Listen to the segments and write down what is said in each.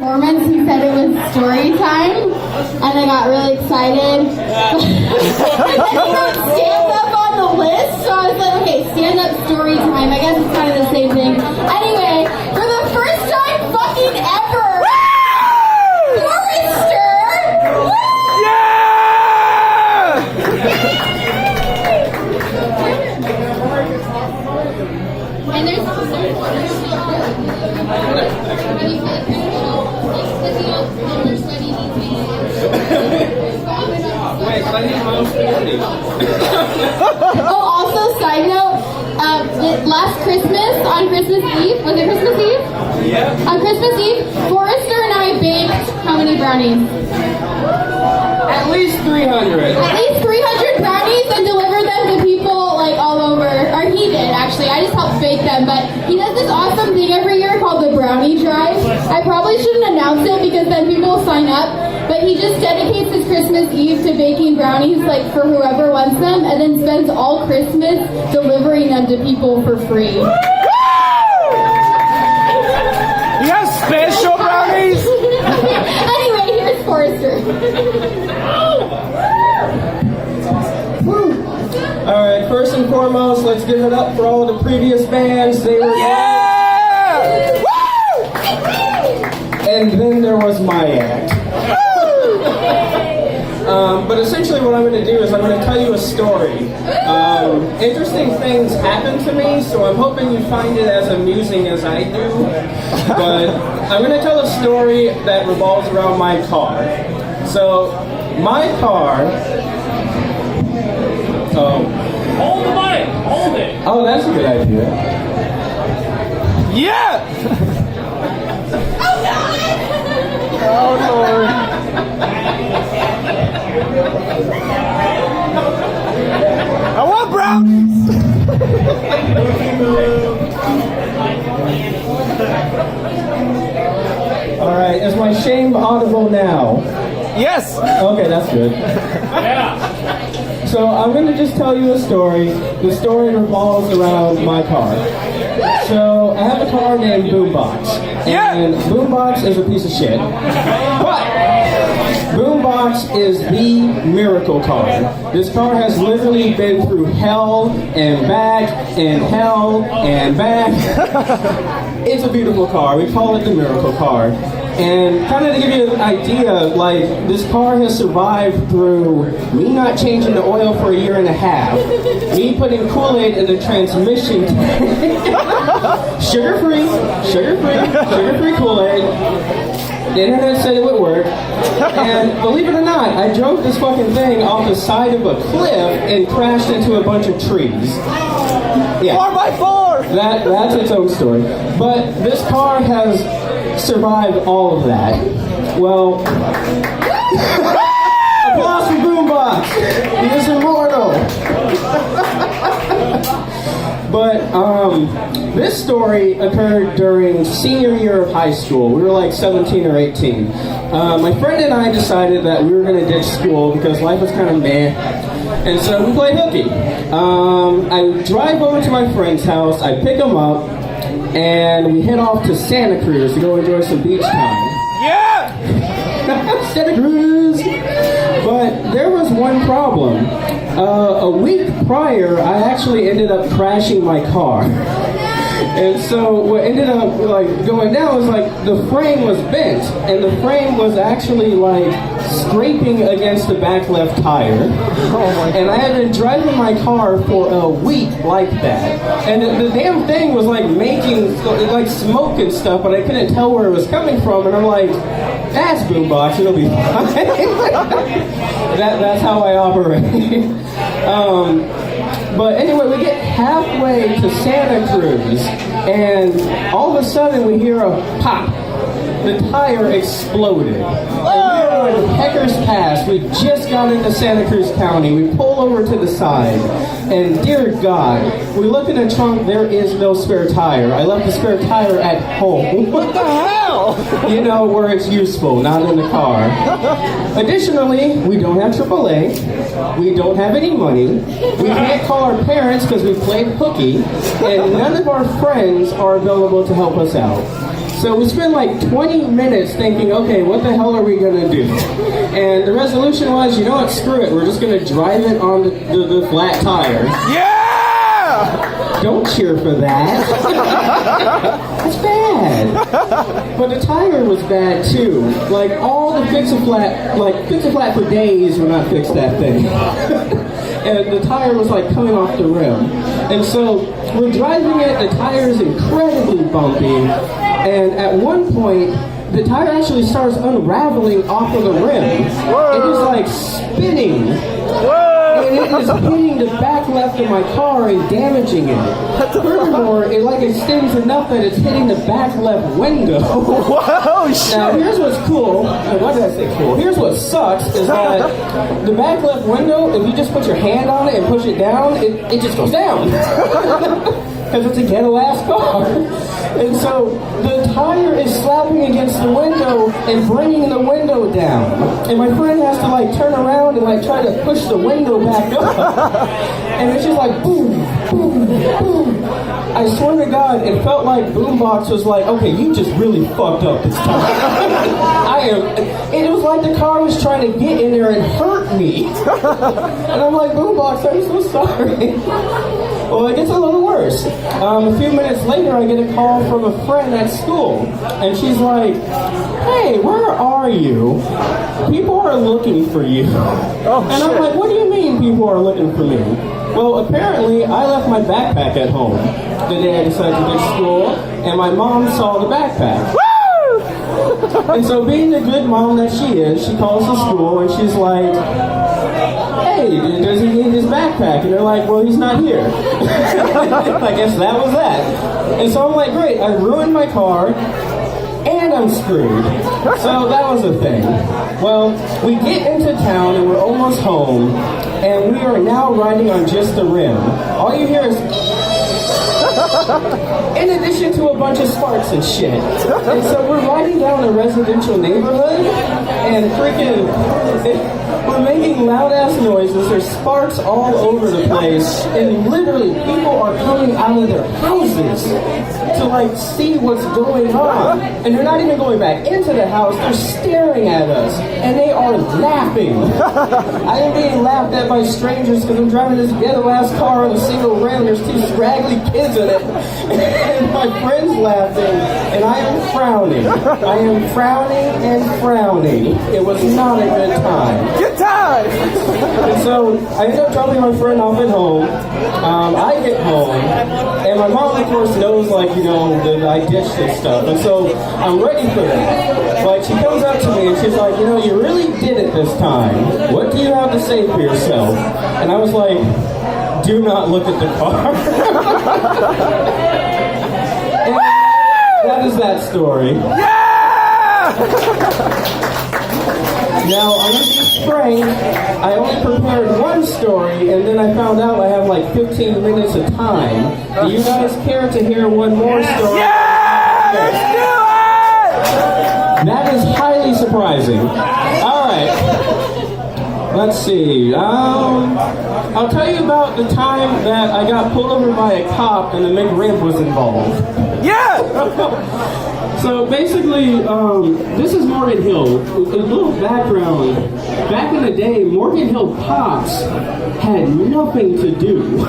performance, he said it was story time, and I got really excited. And then he wrote stand up on the list, so I was like, okay, stand up story time. I guess it's kind of the same thing. Anyway, for the first time fucking ever, Forrester! Yeah! And there's Oh, also, side note, last Christmas, on Christmas Eve, was it Christmas Eve? Yeah. On Christmas Eve, Forrester and I baked how many brownies? At least 300. At least 300 brownies and delivered them to people like all over. Or he did, actually. I just helped bake them. But he does this awesome thing every year called the Brownie Drive. I probably shouldn't announce it because then people will sign up. But he just dedicates his Christmas Eve to baking brownies like for whoever wants them, and then spends all Christmas delivering them to people for free. You have special brownies? Anyway, here's Forrester. Alright, first and foremost, let's give it up for all the previous bands. They were Yeah! Woo! And then there was my act. But essentially what I'm going to do is I'm going to tell you a story. Interesting things happen to me, so I'm hoping you find it as amusing as I do. But I'm going to tell a story that revolves around my car. So, my car... Hold the mic! Hold it! Oh, that's a good idea. Yeah! Oh, Lord. I want brownies! Alright, is my shame audible now? Yes! Okay, that's good. Yeah! So I'm going to just tell you a story. The story revolves around my car. So I have a car named Boombox. Yeah. And Boombox is a piece of shit. But Boombox is the miracle car. This car has literally been through hell and back and hell and back. It's a beautiful car. We call it the miracle car. And kind of to give you an idea, like, this car has survived through me not changing the oil for a year and a half, me putting Kool-Aid in the transmission tank, sugar-free Kool-Aid. The internet said it would work. And believe it or not, I drove this fucking thing off the side of a cliff and crashed into a bunch of trees. Yeah. 4x4! That's its own story. But this car has survived all of that. Well, applause for Boombox. He is immortal. But this story occurred during senior year of high school. We were like 17 or 18. My friend and I decided that we were going to ditch school because life was kind of meh. And so we played hooky. I drive over to my friend's house, I pick him up, and we head off to Santa Cruz to go enjoy some beach time. Yeah! Santa Cruz! But there was one problem. A week prior, I actually ended up crashing my car. And so what ended up going down was the frame was bent, and the frame was actually scraping against the back left tire. And I had been driving my car for a week like that. And the damn thing was making smoke and stuff, but I couldn't tell where it was coming from. And I'm like, that's Boombox, it'll be fine. That's how I operate. But anyway, we get halfway to Santa Cruz, and all of a sudden we hear a pop. The tire exploded. And we were on Pecker's Pass. We just got into Santa Cruz County. We pull over to the side, and dear God, we look in the trunk, there is no spare tire. I left the spare tire at home. What the hell? You know, where it's useful, not in the car. Additionally, we don't have AAA. We don't have any money. We can't call our parents because we played hooky. And none of our friends are available to help us out. So we spent like 20 minutes thinking, okay, what the hell are we gonna do? And the resolution was, you know what, screw it, we're just gonna drive it on the flat tires. Yeah! Don't cheer for that. That's bad. But the tire was bad too. Like all the Fix-A-Flat for days will not fix that thing. And the tire was like coming off the rim. And so we're driving it, the tire is incredibly bumpy. And at one point, the tire actually starts unraveling off of the rim. It is like spinning. And it is hitting the back left of my car and damaging it. Furthermore, it like extends enough that it's hitting the back left window. Whoa, shit! Now here's what's cool. Why did I say cool? Here's what sucks is that the back left window, if you just put your hand on it and push it down, it just goes down. Because it's a ghetto-ass car. And so the tire is slapping against the window and bringing the window down. And my friend has to like turn around and like try to push the window back up. And it's just like boom, boom, boom. I swear to God, it felt like Boombox was like, okay, you just really fucked up this time. It was like the car was trying to get in there and hurt me. And I'm like, Boombox, I'm so sorry. Well, it gets a little worse. A few minutes later, I get a call from a friend at school. And she's like, hey, where are you? People are looking for you. And I'm like, what do you mean people are looking for me? Well, apparently, I left my backpack at home the day I decided to go to school, and my mom saw the backpack. Woo! And so being the good mom that she is, she calls the school and she's like, hey, does he need his backpack? And they're like, well, he's not here. I guess that was that. And so I'm like, great, I ruined my car, and I'm screwed. So that was the thing. Well, we get into town and we're almost home, and we are now riding on just the rim. All you hear is in addition to a bunch of sparks and shit. And so we're riding down a residential neighborhood, and freaking, we're making loud ass noises. There's sparks all over the place, and literally people are coming out of their houses to like see what's going on. And they're not even going back into the house, they're staring at us, and they are laughing. I am being laughed at by strangers because I'm driving this ghetto ass car on a single rim. There's two scraggly kids in it, and my friend's laughing, and I am frowning. I am frowning and frowning. It was not a good time. Good time! And so I end up dropping my friend off at home. I get home, and my mom, of course, knows, like, you know, that I ditched and stuff. And so I'm ready for that. Like, she comes up to me and she's like, you know, you really did it this time. What do you have to say for yourself? And I was like, do not look at the car. And that is that story. Yeah! Now, I'm going to be frank, I only prepared one story, and then I found out I have like 15 minutes of time. Do you guys care to hear one more story? Yeah! Let's do it! That is highly surprising. Alright. Let's see. I'll tell you about the time that I got pulled over by a cop and the McRib was involved. Yeah! So basically, this is Morgan Hill. A little background. Back in the day, Morgan Hill cops had nothing to do.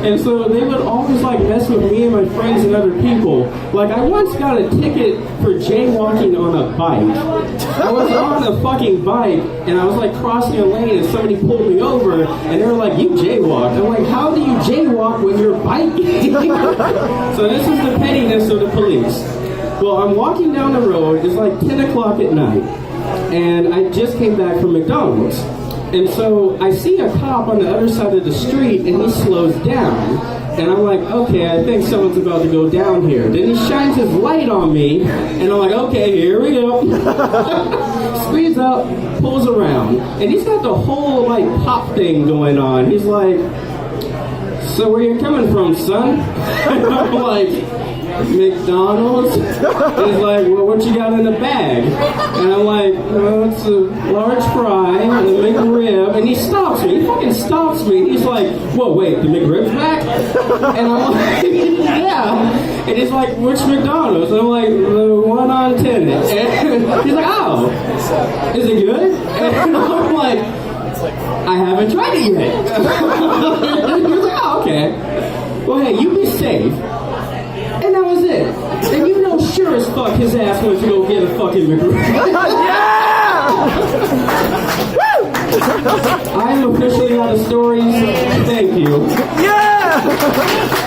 And so they would always like mess with me and my friends and other people. Like I once got a ticket for jaywalking on a bike. I was on a fucking bike and I was like crossing a lane and somebody pulled me over and they were like, you jaywalked. I'm like, how do you jaywalk when you're biking? So this is the pettiness of the police. Well, I'm walking down the road, it's like 10 o'clock at night, and I just came back from McDonald's. And so I see a cop on the other side of the street, and he slows down. And I'm like, okay, I think someone's about to go down here. Then he shines his light on me, and I'm like, okay, here we go. Speeds up, pulls around, and he's got the whole, like, pop thing going on. He's like, so where you coming from, son? And I'm like, McDonald's? He's like, well, what you got in the bag? And I'm like, well, it's a large fry, and a McRib, McRib, and he stops me. He fucking stops me. He's like, whoa, wait, the McRib's back? And I'm like, yeah. And he's like, which McDonald's? And I'm like, the one on Tenant. And he's like, oh, is it good? And I'm like, I haven't tried it yet. He's like, oh, okay. Well, hey, you be safe. And that was it. And you know, sure as fuck, his ass went to go get a fucking McRib. I am officially out of stories. Thank you. Yeah!